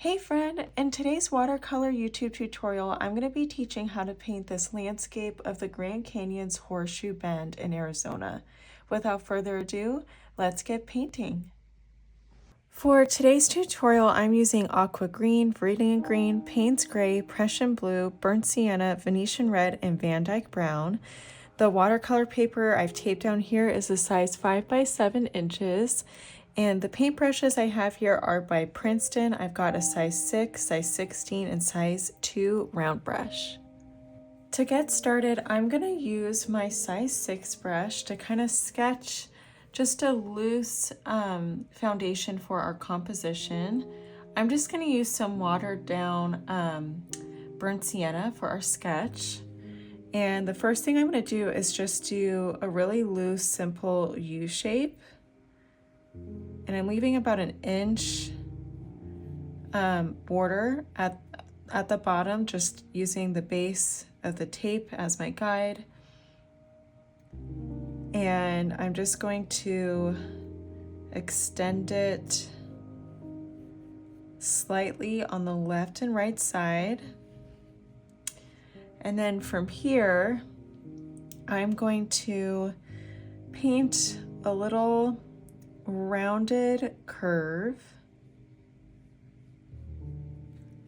Hey friend, in today's watercolor YouTube tutorial, I'm going to be teaching how to paint this landscape of the Grand Canyon's Horseshoe Bend in Arizona. Without further ado, let's get painting. For today's tutorial, I'm using Aqua Green, Viridian Green, Payne's Gray, Prussian Blue, Burnt Sienna, Venetian Red, and VanDyke Brown. The watercolor paper I've taped down here is a size 5 by 7 inches. And the paintbrushes I have here are by Princeton. I've got a size 6, size 16, and size 2 round brush. To get started, I'm going to use my size 6 brush to kind of sketch just a loose foundation for our composition. I'm just going to use some watered down burnt sienna for our sketch. And the first thing I'm going to do is just do a really loose, simple U shape. And I'm leaving about an inch border at the bottom, just using the base of the tape as my guide. And I'm just going to extend it slightly on the left and right side. And then from here, I'm going to paint a little rounded curve,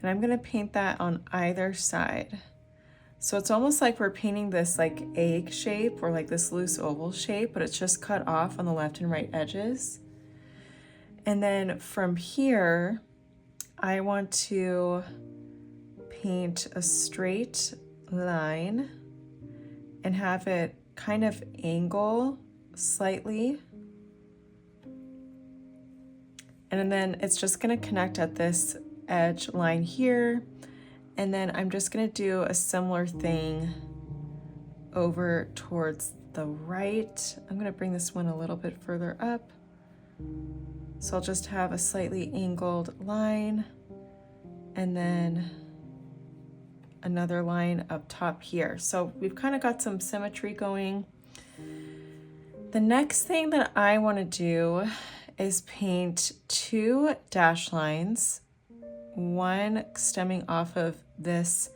and I'm going to paint that on either side. So it's almost like we're painting this like egg shape or like this loose oval shape, but it's just cut off on the left and right edges. And then from here, I want to paint a straight line and have it kind of angle slightly. And then it's just going to connect at this edge line here. And then I'm just going to do a similar thing over towards the right. I'm going to bring this one a little bit further up. So I'll just have a slightly angled line and then another line up top here. So we've kind of got some symmetry going. The next thing that I want to do is paint 2 dash lines, one stemming off of this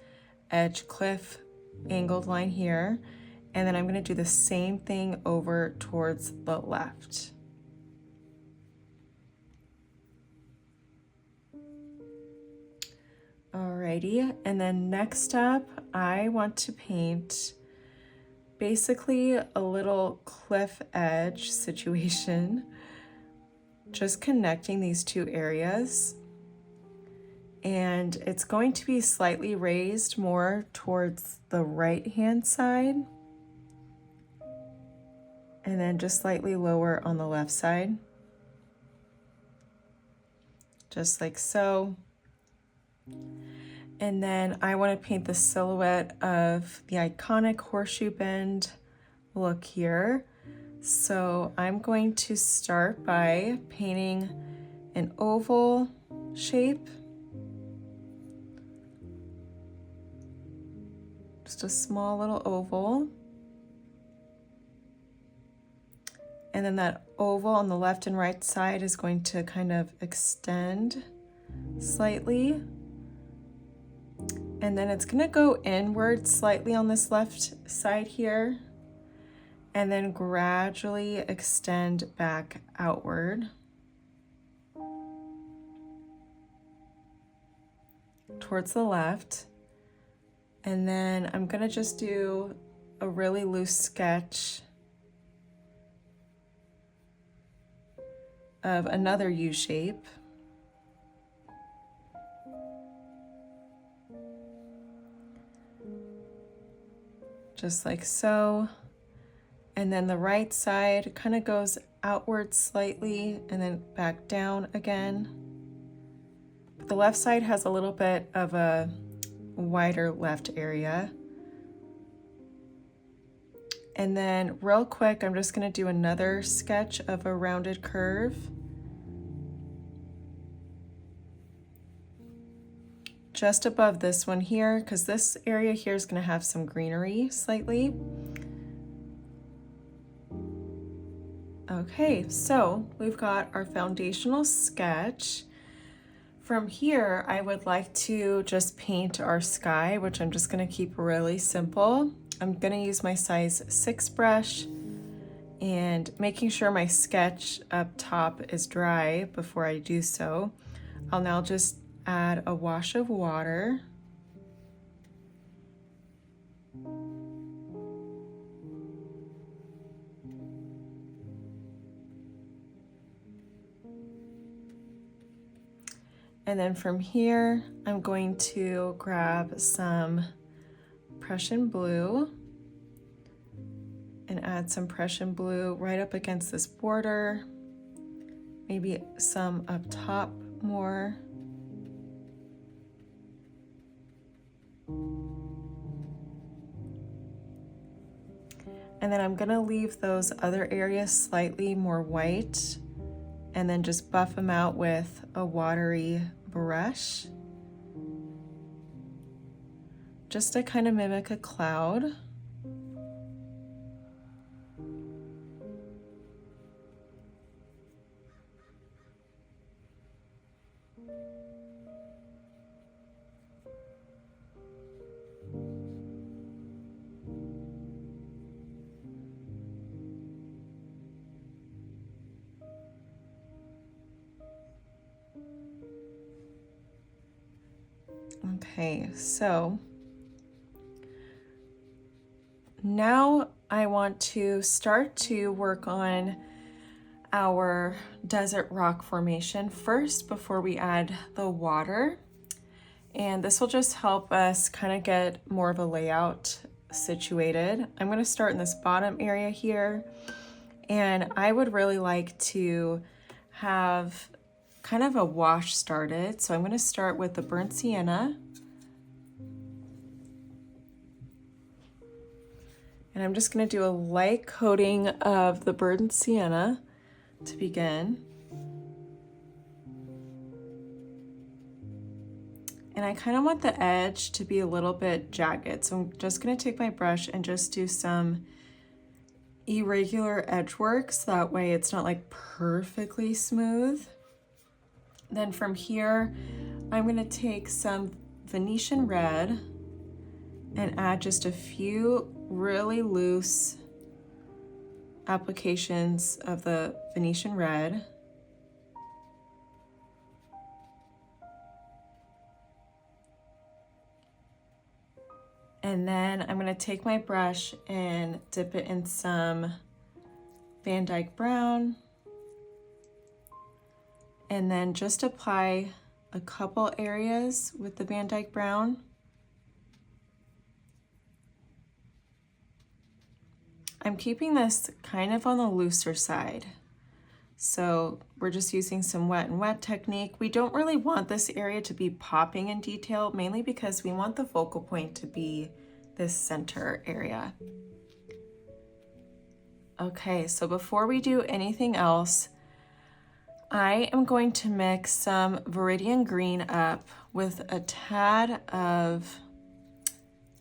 edge cliff angled line here, and then I'm going to do the same thing over towards the left. Alrighty, and then next up, I want to paint basically a little cliff edge situation, just connecting these two areas. And it's going to be slightly raised more towards the right hand side, and then just slightly lower on the left side, just like so. And then I want to paint the silhouette of the iconic Horseshoe Bend look here. So I'm going to start by painting an oval shape. Just a small little oval. And then that oval on the left and right side is going to kind of extend slightly. And then it's going to go inward slightly on this left side here, and then gradually extend back outward towards the left. And then I'm going to just do a really loose sketch of another U shape. Just like so. And then the right side kind of goes outward slightly and then back down again. But the left side has a little bit of a wider left area. And then real quick, I'm just going to do another sketch of a rounded curve. Just above this one here, because this area here is going to have some greenery slightly. Okay, so we've got our foundational sketch. From here, I would like to just paint our sky, which I'm just gonna keep really simple. I'm gonna use my size 6 brush and making sure my sketch up top is dry before I do so. I'll now just add a wash of water. And then from here, I'm going to grab some Prussian Blue and add some Prussian Blue right up against this border, maybe some up top more. And then I'm gonna leave those other areas slightly more white and then just buff them out with a watery brush, just to kind of mimic a cloud. Okay, so now I want to start to work on our desert rock formation first before we add the water. And this will just help us kind of get more of a layout situated. I'm going to start in this bottom area here, and I would really like to have kind of a wash started. So I'm going to start with the burnt sienna. And I'm just going to do a light coating of the burnt sienna to begin. And I kind of want the edge to be a little bit jagged. So I'm just going to take my brush and just do some irregular edge work, so that way it's not like perfectly smooth. Then from here, I'm going to take some Venetian Red and add just a few really loose applications of the Venetian Red. And then I'm going to take my brush and dip it in some VanDyke Brown. And then just apply a couple areas with the VanDyke Brown. I'm keeping this kind of on the looser side. So we're just using some wet and wet technique. We don't really want this area to be popping in detail, mainly because we want the focal point to be this center area. Okay, so before we do anything else, I am going to mix some Viridian green up with a tad of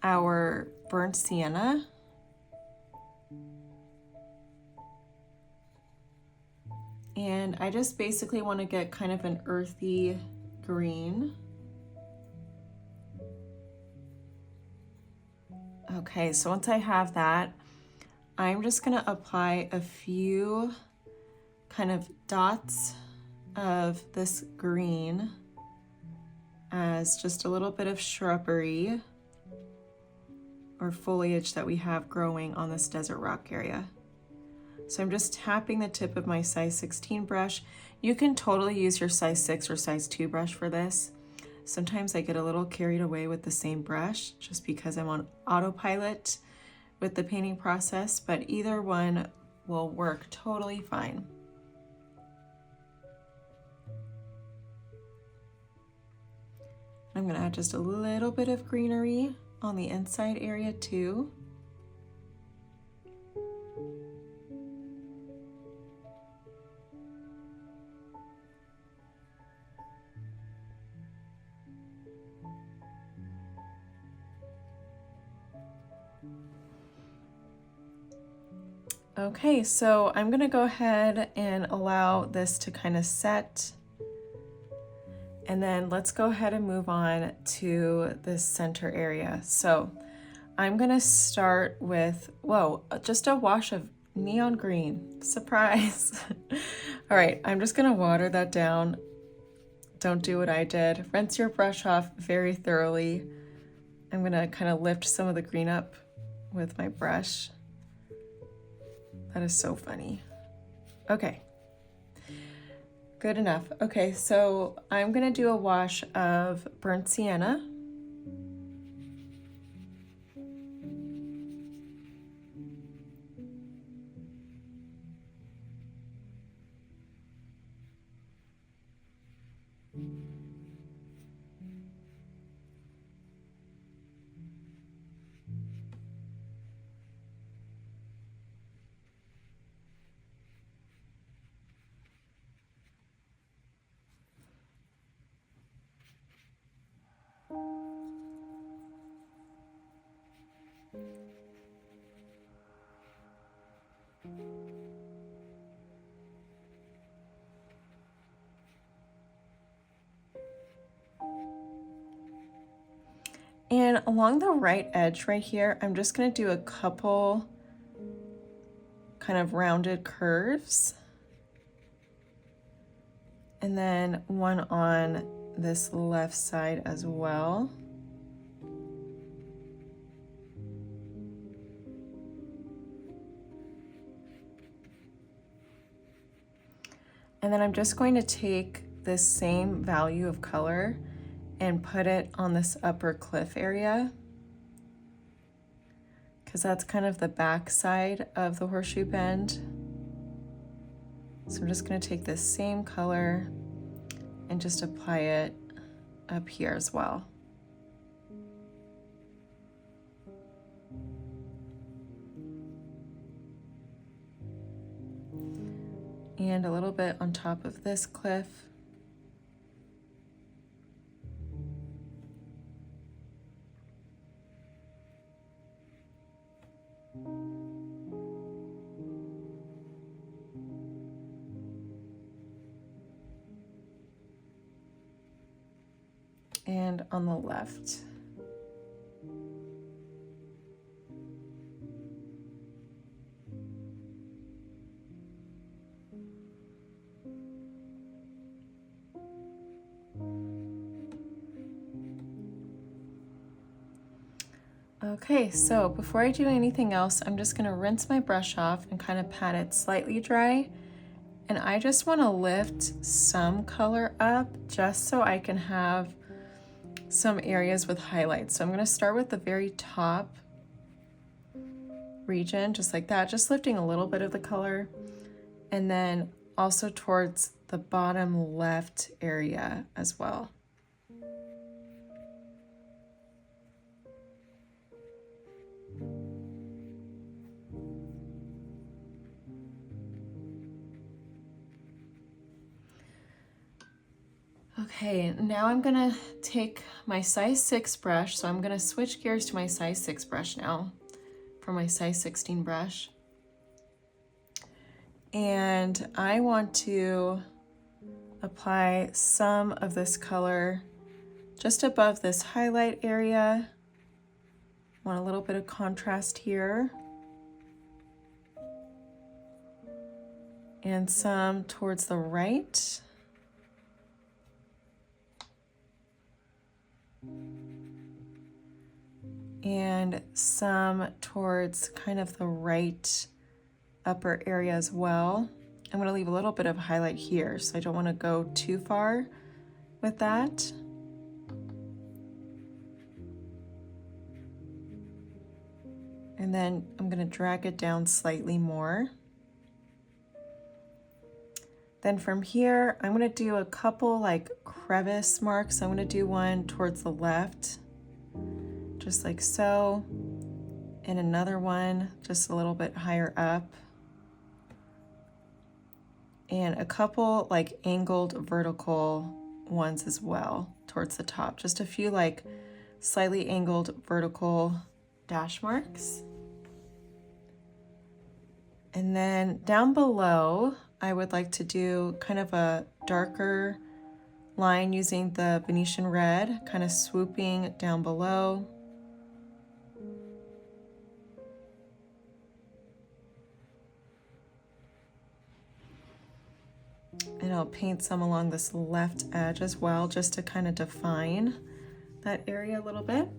our burnt sienna. And I just basically want to get kind of an earthy green. Okay, so once I have that, I'm just going to apply a few kind of dots of this green as just a little bit of shrubbery or foliage that we have growing on this desert rock area. So I'm just tapping the tip of my size 16 brush. You can totally use your size 6 or size 2 brush for this. Sometimes I get a little carried away with the same brush just because I'm on autopilot with the painting process, but either one will work totally fine. I'm going to add just a little bit of greenery on the inside area too. Okay, so I'm going to go ahead and allow this to kind of set. And then let's go ahead and move on to this center area. So I'm gonna start with, whoa, just a wash of neon green. Surprise. All right, I'm just gonna water that down. Don't do what I did. Rinse your brush off very thoroughly. I'm gonna kind of lift some of the green up with my brush. That is so funny. Okay. Good enough. Okay, so I'm gonna do a wash of burnt sienna. And along the right edge right here, I'm just gonna do a couple kind of rounded curves. And then one on this left side as well. And then I'm just going to take this same value of color and put it on this upper cliff area, because that's kind of the back side of the horseshoe bend. So I'm just going to take this same color and just apply it up here as well. And a little bit on top of this cliff. And on the left. Okay, so before I do anything else, I'm just gonna rinse my brush off and kind of pat it slightly dry. And I just wanna lift some color up just so I can have some areas with highlights. So I'm gonna start with the very top region, just like that, just lifting a little bit of the color. And then also towards the bottom left area as well. Okay, now I'm gonna take my size 6 brush, so I'm gonna switch gears to my size 6 brush now from my size 16 brush. And I want to apply some of this color just above this highlight area. Want a little bit of contrast here. And some towards the right. And some towards kind of the right upper area as well. I'm going to leave a little bit of highlight here, so I don't want to go too far with that. And then I'm going to drag it down slightly more. Then from here, I'm going to do a couple like crevice marks. I'm going to do one towards the left, just like so, and another one just a little bit higher up, and a couple like angled vertical ones as well towards the top, just a few like slightly angled vertical dash marks. And then down below, I would like to do kind of a darker line using the Venetian Red, kind of swooping down below. And I'll paint some along this left edge as well, just to kind of define that area a little bit.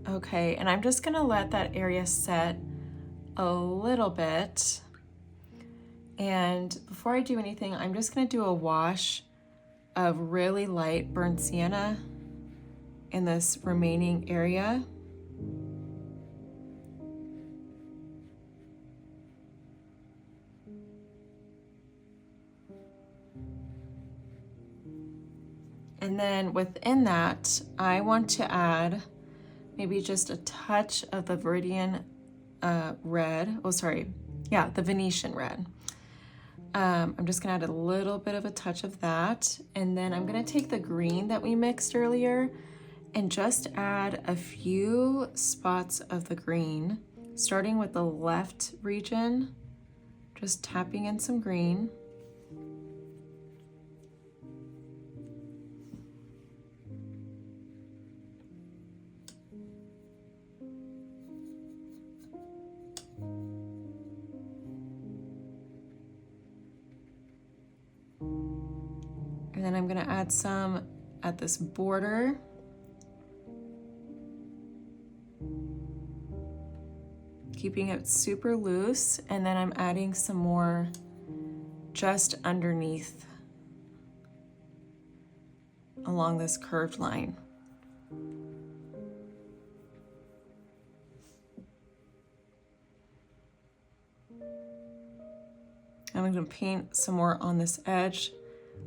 Okay, and I'm just gonna let that area set a little bit. And before I do anything, I'm just gonna do a wash of really light burnt sienna in this remaining area. And then within that, I want to add maybe just a touch of the Viridian red. Oh, sorry. Yeah, the Venetian Red. I'm just gonna add a little bit of a touch of that. And then I'm gonna take the green that we mixed earlier and just add a few spots of the green, starting with the left region, just tapping in some green. And then I'm gonna add some at this border. Keeping it super loose, and then I'm adding some more just underneath along this curved line. I'm gonna paint some more on this edge,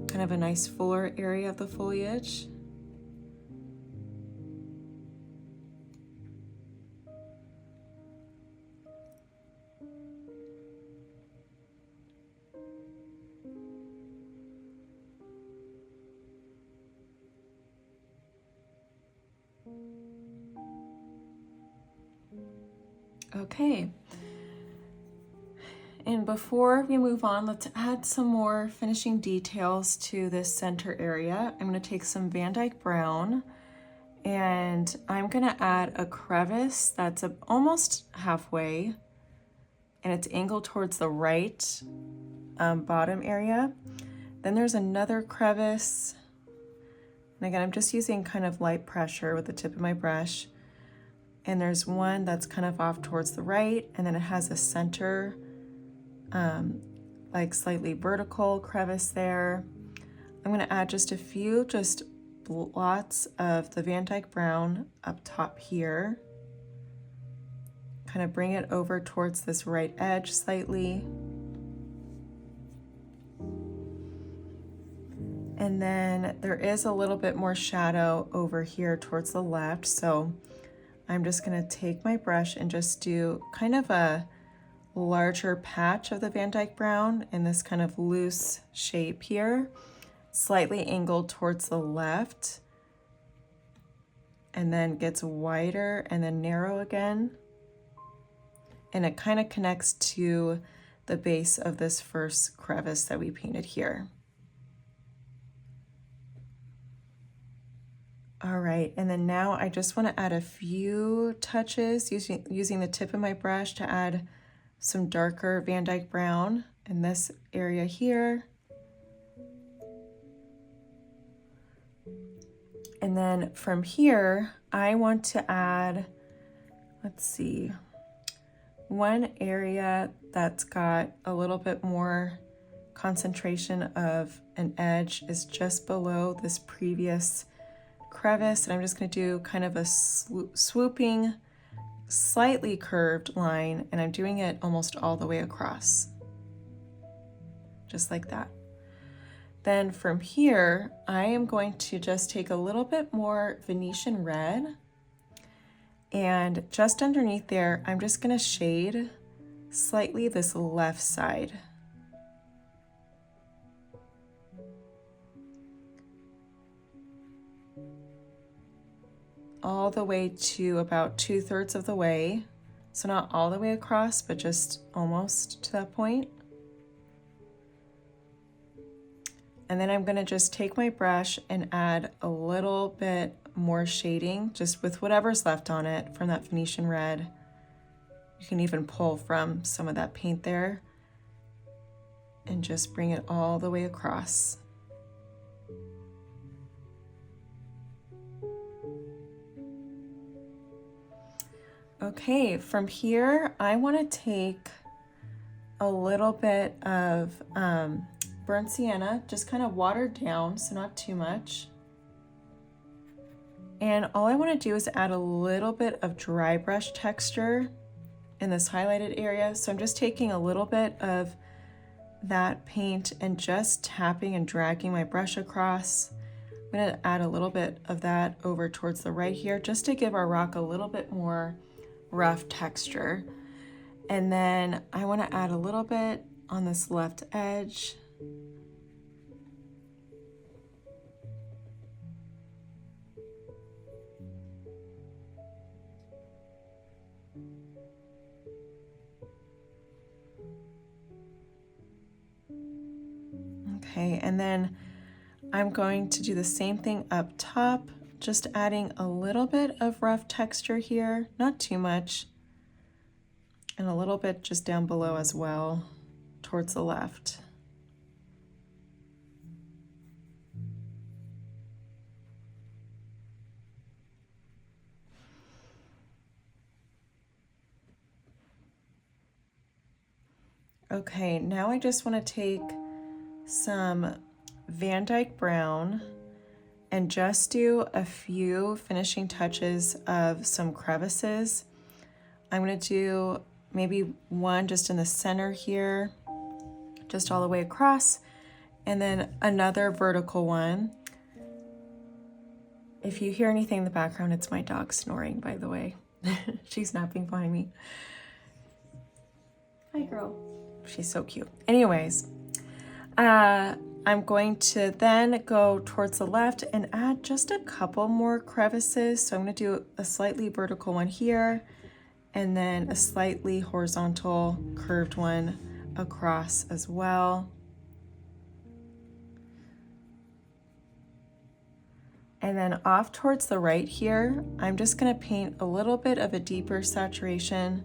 kind of a nice fuller area of the foliage. Okay. And before we move on, let's add some more finishing details to this center area. I'm going to take some VanDyke Brown and I'm going to add a crevice that's almost halfway, and it's angled towards the right bottom area. Then there's another crevice. And again, I'm just using kind of light pressure with the tip of my brush. And there's one that's kind of off towards the right, and then it has a center like slightly vertical crevice there. I'm going to add just a few blots of the VanDyke Brown up top here. Kind of bring it over towards this right edge slightly. And then there is a little bit more shadow over here towards the left, so I'm just going to take my brush and just do kind of a larger patch of the VanDyke Brown in this kind of loose shape here, slightly angled towards the left, and then gets wider and then narrow again. And it kind of connects to the base of this first crevice that we painted here. All right, and then now I just want to add a few touches using the tip of my brush to add some darker VanDyke Brown in this area here. And then from here, I want to add, let's see, one area that's got a little bit more concentration of an edge is just below this previous crevice, and I'm just going to do kind of a swooping, slightly curved line, and I'm doing it almost all the way across, just like that. Then from here, I am going to just take a little bit more Venetian Red, and just underneath there, I'm just going to shade slightly this left side. All the way to about 2/3 of the way So not all the way across, but just almost to that point. And then I'm gonna just take my brush and add a little bit more shading, just with whatever's left on it from that Venetian Red. You can even pull from some of that paint there and just bring it all the way across. Okay, from here, I wanna take a little bit of burnt sienna, just kind of watered down, so not too much. And all I want to do is add a little bit of dry brush texture in this highlighted area. So I'm just taking a little bit of that paint and just tapping and dragging my brush across. I'm going to add a little bit of that over towards the right here, just to give our rock a little bit more rough texture. And then I want to add a little bit on this left edge. Okay, and then I'm going to do the same thing up top, just adding a little bit of rough texture here, not too much, and a little bit just down below as well, towards the left. Okay, now I just want to take some VanDyke Brown and just do a few finishing touches of some crevices. I'm going to do maybe one just in the center here, just all the way across, and then another vertical one. If you hear anything in the background, it's my dog snoring, by the way. She's napping behind me. Hi, girl. She's so cute. Anyways, I'm going to then go towards the left and add just a couple more crevices. So I'm going to do a slightly vertical one here, and then a slightly horizontal curved one across as well. And then off towards the right here, I'm just going to paint a little bit of a deeper saturation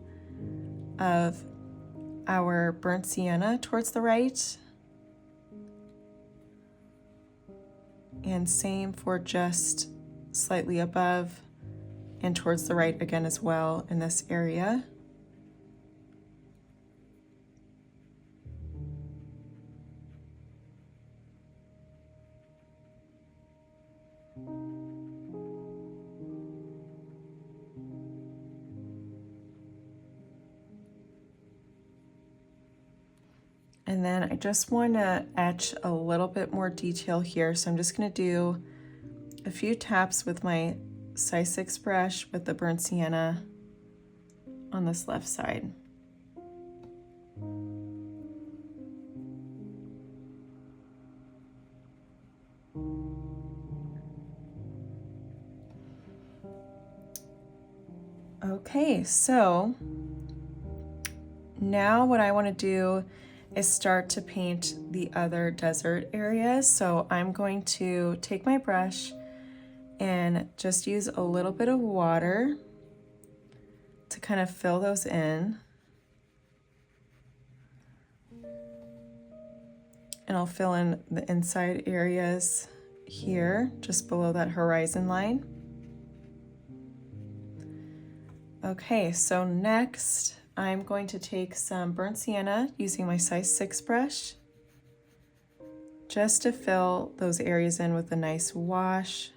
of our burnt sienna towards the right. And same for just slightly above and towards the right again as well in this area. And then I just want to etch a little bit more detail here. So I'm just going to do a few taps with my size 6 brush with the burnt sienna on this left side. Okay, so now what I want to do is start to paint the other desert areas. So I'm going to take my brush and just use a little bit of water to kind of fill those in. And I'll fill in the inside areas here, just below that horizon line. Okay, so next I'm going to take some burnt sienna using my size 6 brush just to fill those areas in with a nice wash.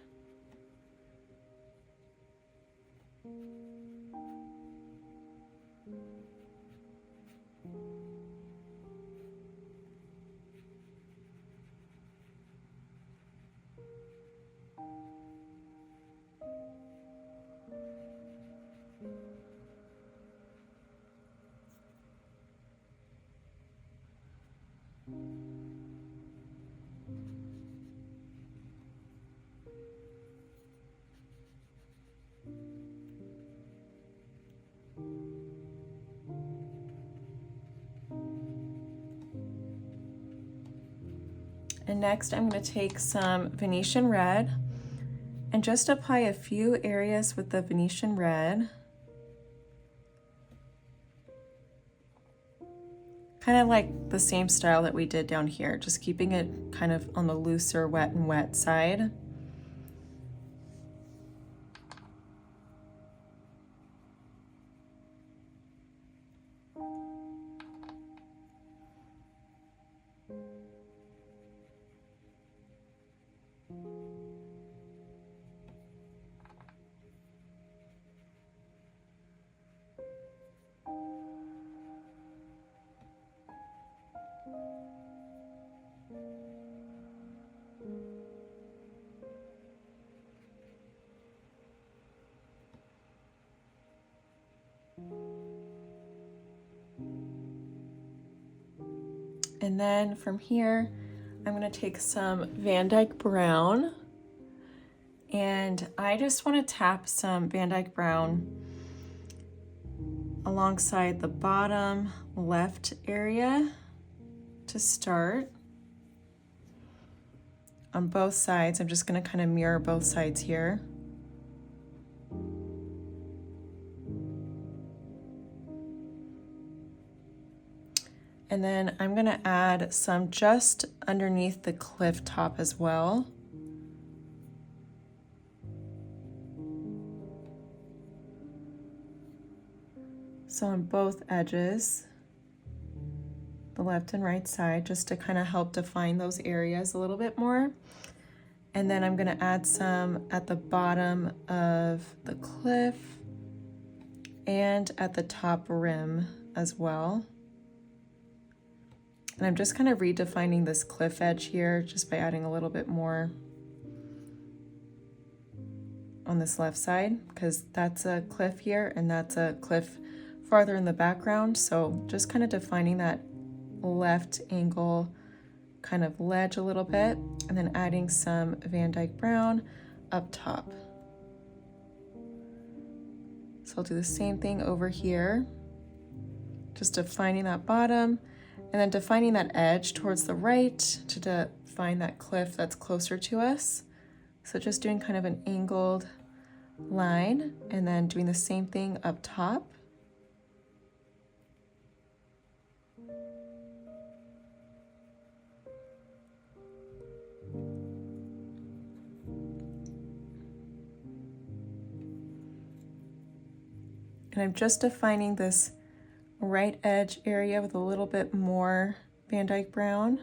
And next I'm going to take some Venetian Red and just apply a few areas with the Venetian Red. Kind of like the same style that we did down here, just keeping it kind of on the looser wet and wet side. And then from here, I'm going to take some VanDyke Brown, and I just want to tap some VanDyke Brown alongside the bottom left area to start. On both sides, I'm just going to kind of mirror both sides here. And then I'm going to add some just underneath the cliff top as well. So on both edges, the left and right side, just to kind of help define those areas a little bit more. And then I'm going to add some at the bottom of the cliff and at the top rim as well. And I'm just kind of redefining this cliff edge here just by adding a little bit more on this left side, because that's a cliff here and that's a cliff farther in the background. So just kind of defining that left angle kind of ledge a little bit, and then adding some VanDyke Brown up top. So I'll do the same thing over here, just defining that bottom, and then defining that edge towards the right to define that cliff that's closer to us. So just doing kind of an angled line, and then doing the same thing up top. And I'm just defining this right edge area with a little bit more VanDyke Brown.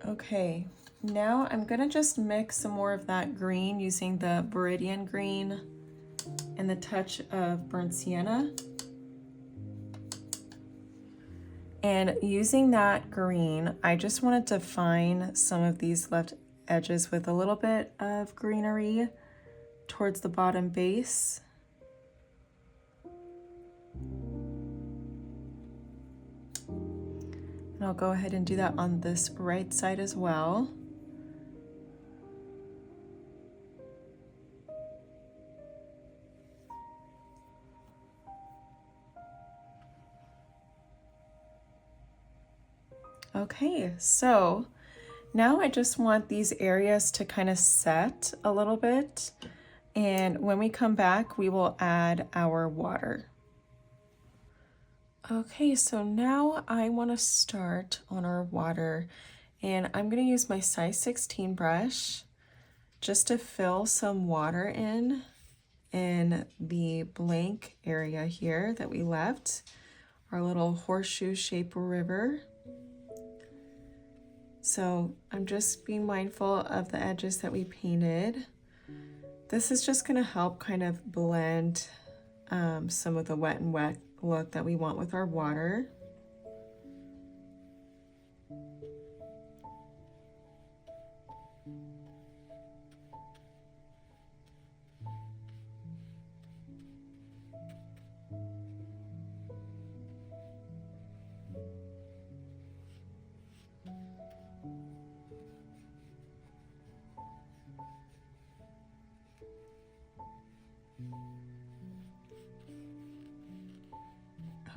Okay, now I'm gonna just mix some more of that green using the Viridian green and the touch of burnt sienna. And using that green, I just want to define some of these left edges with a little bit of greenery towards the bottom base. And I'll go ahead and do that on this right side as well. Okay, so now I just want these areas to kind of set a little bit. And when we come back, we will add our water. Okay, so now I want to start on our water, and I'm going to use my size 16 brush just to fill some water in the blank area here that we left, our little horseshoe shaped river. So I'm just being mindful of the edges that we painted. This is just going to help kind of blend some of the wet and wet look that we want with our water.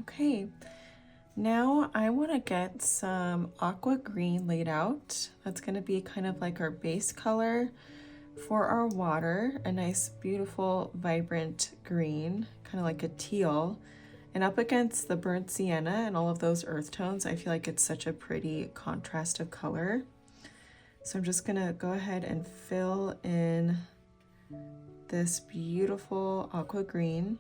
Okay, now I want to get some aqua green laid out. That's going to be kind of like our base color for our water, a nice, beautiful, vibrant green, kind of like a teal. And up against the burnt sienna and all of those earth tones, I feel like it's such a pretty contrast of color. So I'm just gonna go ahead and fill in this beautiful aqua green.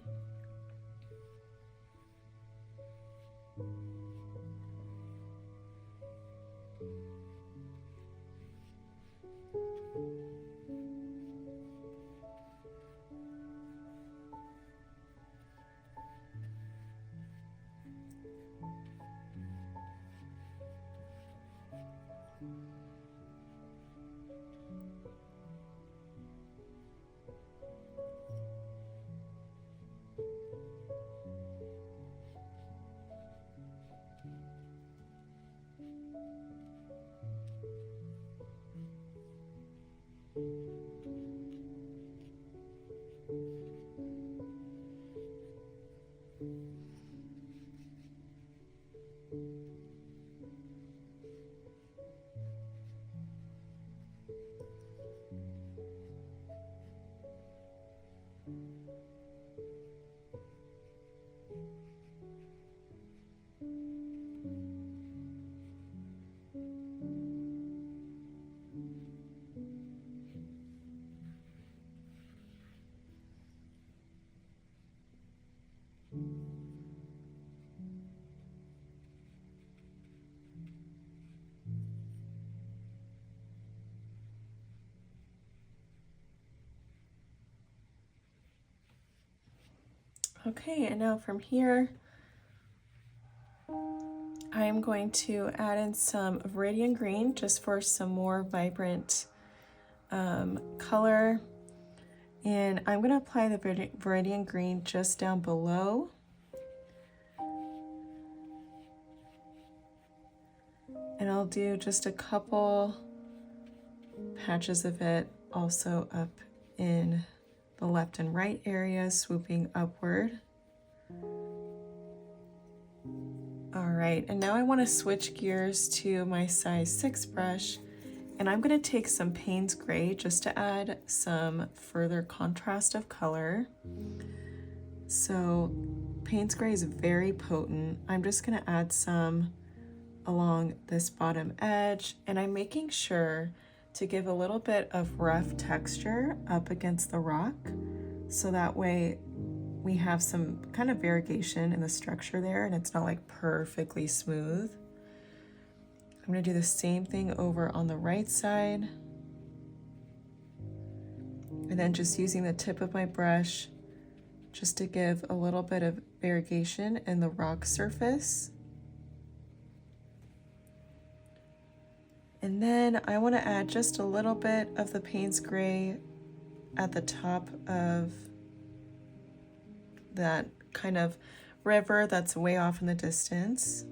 Okay, and now from here, I am going to add in some Viridian green just for some more vibrant color. And I'm going to apply the Viridian green just down below. And I'll do just a couple patches of it also up in the left and right areas, swooping upward. All right, and now I want to switch gears to my size 6 brush, and I'm going to take some Payne's Gray just to add some further contrast of color. So Payne's Gray is very potent. I'm just going to add some along this bottom edge, and I'm making sure to give a little bit of rough texture up against the rock, so that way we have some kind of variegation in the structure there and it's not like perfectly smooth. I'm going to do the same thing over on the right side, and then just using the tip of my brush just to give a little bit of variegation in the rock surface. And then I want to add just a little bit of the Payne's Gray at the top of that kind of river that's way off in the distance.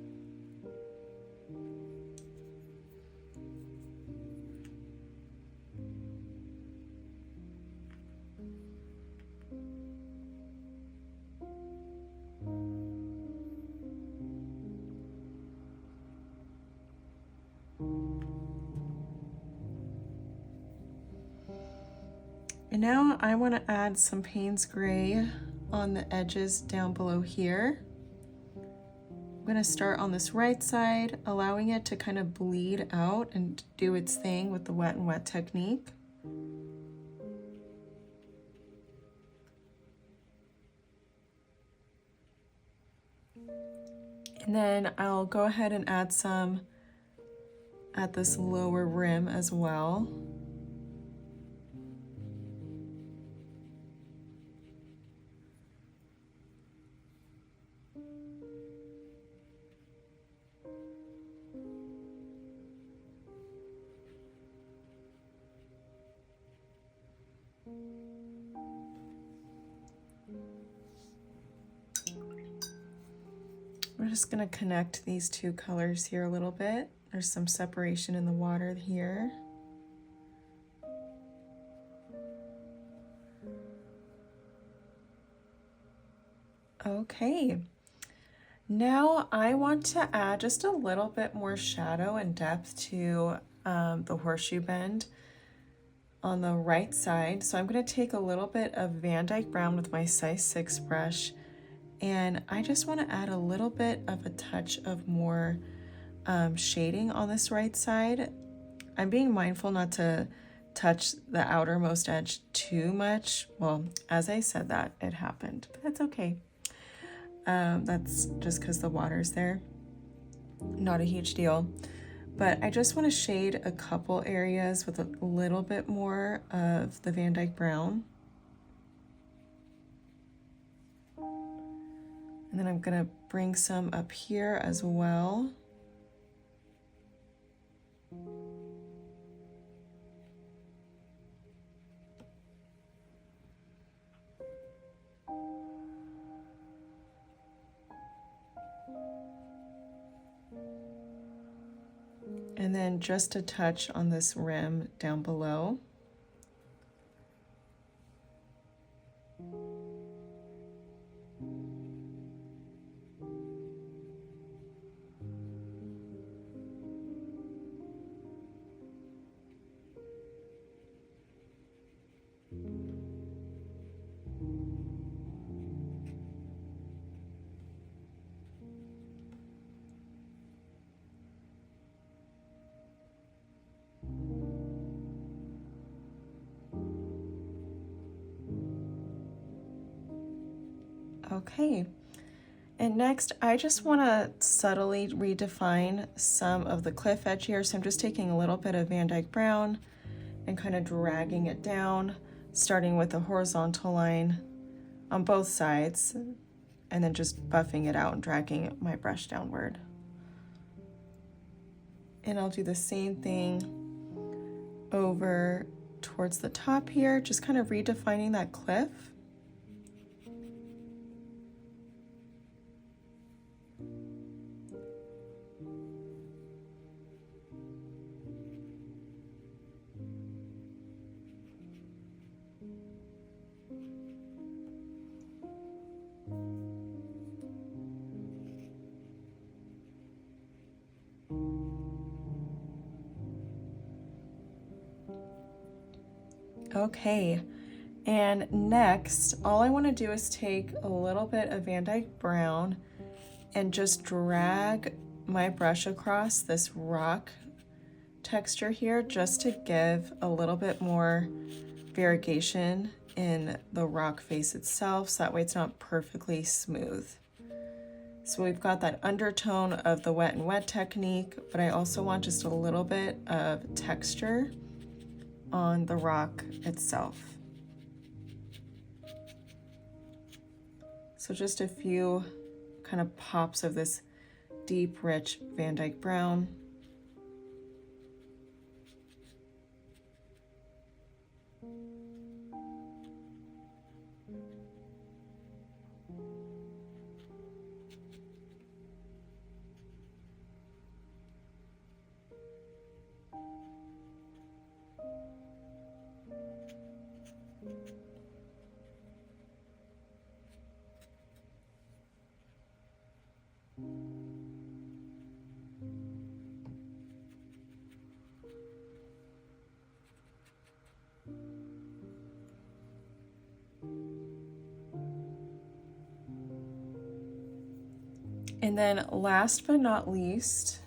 And now I want to add some Payne's Gray on the edges down below here. I'm going to start on this right side, allowing it to kind of bleed out and do its thing with the wet and wet technique. And then I'll go ahead and add some at this lower rim as well. We're just going to connect these two colors here a little bit. There's some separation in the water here. Okay, Now I want to add just a little bit more shadow and depth to the horseshoe bend on the right side. So I'm going to take a little bit of VanDyke Brown with my size 6 brush, and I just want to add a little bit of a touch of more shading on this right side. I'm being mindful not to touch the outermost edge too much. Well, as I said that, it happened, but that's okay. That's just because the water's there. Not a huge deal. But I just want to shade a couple areas with a little bit more of the VanDyke Brown. And then I'm going to bring some up here as well. And then just a touch on this rim down below. Okay, and next I just want to subtly redefine some of the cliff edge here. So I'm just taking a little bit of VanDyke Brown and kind of dragging it down, starting with a horizontal line on both sides, and then just buffing it out and dragging my brush downward. And I'll do the same thing over towards the top here, just kind of redefining that cliff. Okay, and next, all I want to do is take a little bit of VanDyke Brown and just drag my brush across this rock texture here, just to give a little bit more variegation in the rock face itself, so that way it's not perfectly smooth. So we've got that undertone of the wet and wet technique, but I also want just a little bit of texture on the rock itself. So just a few kind of pops of this deep, rich VanDyke Brown. And then last but not least,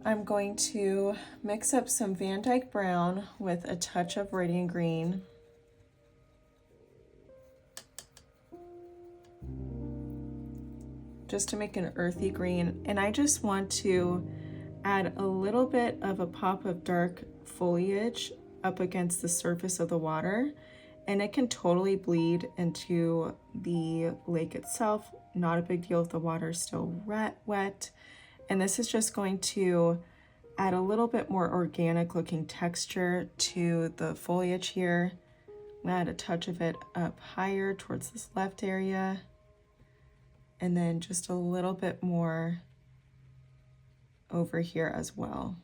I'm going to mix up some VanDyke Brown with a touch of Viridian green. Just to make an earthy green. And I just want to add a little bit of a pop of dark foliage up against the surface of the water. And it can totally bleed into the lake itself. Not a big deal if the water is still wet. And this is just going to add a little bit more organic looking texture to the foliage here. I'm gonna add a touch of it up higher towards this left area. And then just a little bit more over here as well.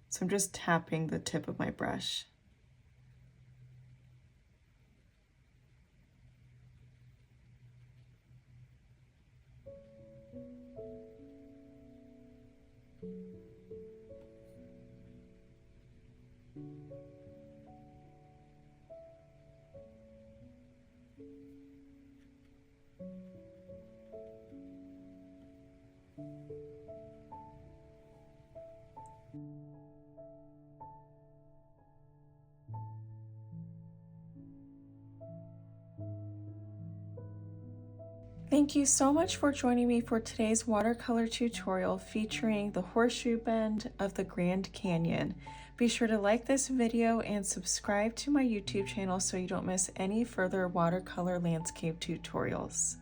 So I'm just tapping the tip of my brush. Thank you so much for joining me for today's watercolor tutorial featuring the horseshoe bend of the Grand Canyon. Be sure to like this video and subscribe to my YouTube channel so you don't miss any further watercolor landscape tutorials.